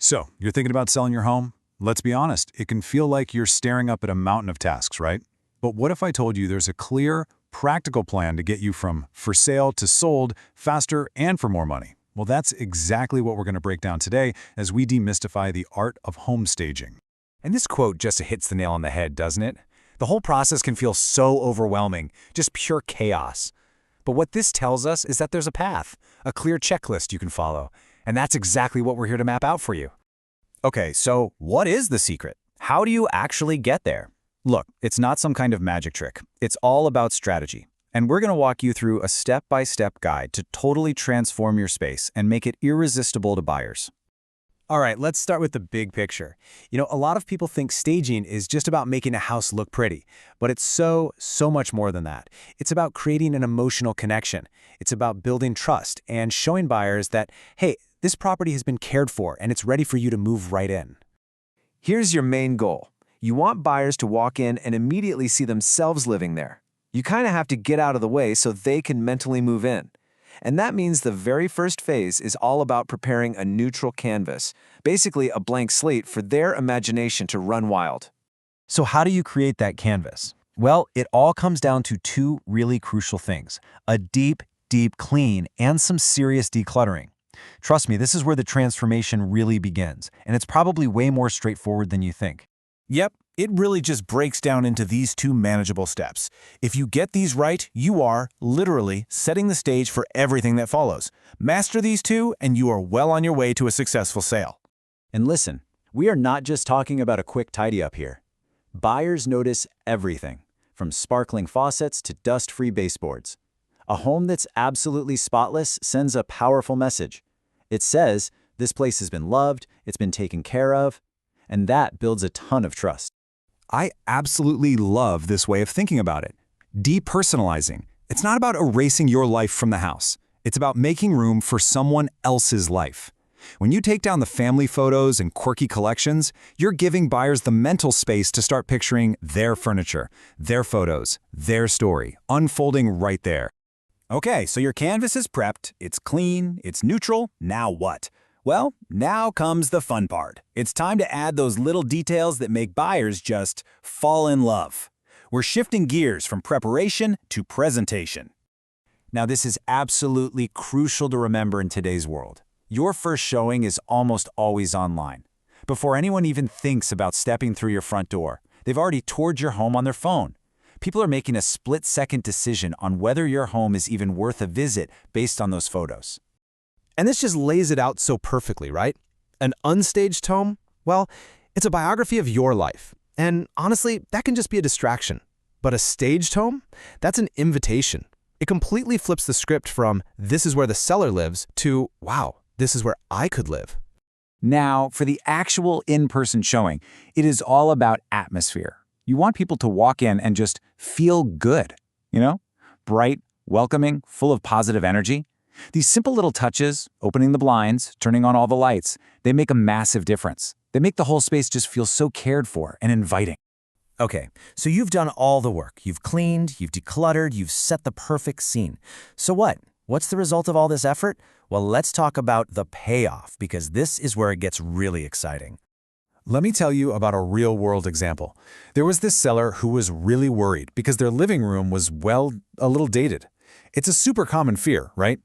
So, you're thinking about selling your home? Let's be honest, it can feel like you're staring up at a mountain of tasks, right? But what if I told you there's a clear, practical plan to get you from for sale to sold faster and for more money? Well, that's exactly what we're going to break down today as we demystify the art of home staging. And this quote just hits the nail on the head, doesn't it? The whole process can feel so overwhelming, just pure chaos. But what this tells us is that there's a path, a clear checklist you can follow. And that's exactly what we're here to map out for you. Okay, so what is the secret? How do you actually get there? Look, it's not some kind of magic trick. It's all about strategy. And we're going to walk you through a step-by-step guide to totally transform your space and make it irresistible to buyers. All right, let's start with the big picture. A lot of people think staging is just about making a house look pretty, but it's so much more than that. It's about creating an emotional connection. It's about building trust and showing buyers that, hey, this property has been cared for and it's ready for you to move right in. Here's your main goal. You want buyers to walk in and immediately see themselves living there. You kind of have to get out of the way so they can mentally move in. And that means the very first phase is all about preparing a neutral canvas, basically a blank slate for their imagination to run wild. So how do you create that canvas? Well, it all comes down to two really crucial things: a deep clean and some serious decluttering. Trust me, this is where the transformation really begins, and it's probably way more straightforward than you think. Yep, it really just breaks down into these two manageable steps. If you get these right, you are, literally, setting the stage for everything that follows. Master these two, and you are well on your way to a successful sale. And listen, we are not just talking about a quick tidy-up here. Buyers notice everything, from sparkling faucets to dust-free baseboards. A home that's absolutely spotless sends a powerful message. It says, this place has been loved, it's been taken care of, and that builds a ton of trust. I absolutely love this way of thinking about it. Depersonalizing. It's not about erasing your life from the house. It's about making room for someone else's life. When you take down the family photos and quirky collections, you're giving buyers the mental space to start picturing their furniture, their photos, their story, unfolding right there. Okay, so your canvas is prepped, it's clean, it's neutral, now what? Well, now comes the fun part. It's time to add those little details that make buyers just fall in love. We're shifting gears from preparation to presentation. Now, this is absolutely crucial to remember in today's world. Your first showing is almost always online. Before anyone even thinks about stepping through your front door, they've already toured your home on their phone. People are making a split-second decision on whether your home is even worth a visit based on those photos. And this just lays it out so perfectly, right? An unstaged home? Well, it's a biography of your life. And honestly, that can just be a distraction. But a staged home? That's an invitation. It completely flips the script from, this is where the seller lives, to, wow, this is where I could live. Now, for the actual in-person showing, it is all about atmosphere. You want people to walk in and just feel good, bright, welcoming, full of positive energy. These simple little touches, opening the blinds, turning on all the lights, they make a massive difference. They make the whole space just feel so cared for and inviting. Okay, so you've done all the work. You've cleaned, you've decluttered, you've set the perfect scene. So what? What's the result of all this effort? Well, let's talk about the payoff, because this is where it gets really exciting. Let me tell you about a real-world example. There was this seller who was really worried because their living room was, well, a little dated. It's a super common fear, right?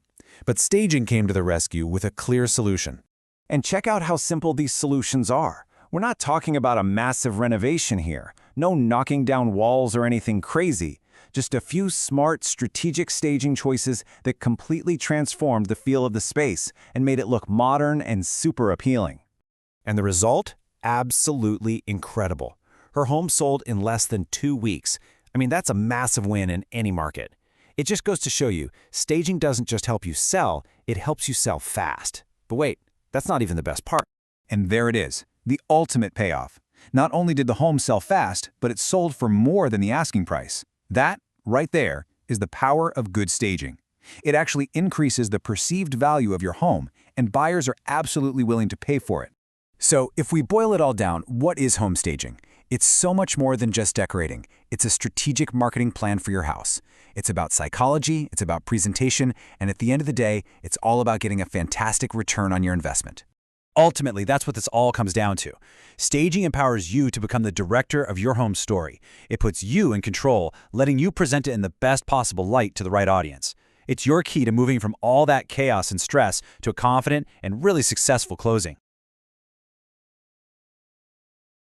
But staging came to the rescue with a clear solution. And check out how simple these solutions are. We're not talking about a massive renovation here. No knocking down walls or anything crazy. Just a few smart, strategic staging choices that completely transformed the feel of the space and made it look modern and super appealing. And the result? Absolutely incredible. Her home sold in less than 2 weeks. I mean, that's a massive win in any market. It just goes to show you, staging doesn't just help you sell, it helps you sell fast. But wait, that's not even the best part. And there it is, the ultimate payoff. Not only did the home sell fast, but it sold for more than the asking price. That, right there, is the power of good staging. It actually increases the perceived value of your home, and buyers are absolutely willing to pay for it. So, if we boil it all down, what is home staging? It's so much more than just decorating. It's a strategic marketing plan for your house. It's about psychology, it's about presentation, and at the end of the day, it's all about getting a fantastic return on your investment. Ultimately, that's what this all comes down to. Staging empowers you to become the director of your home story. It puts you in control, letting you present it in the best possible light to the right audience. It's your key to moving from all that chaos and stress to a confident and really successful closing.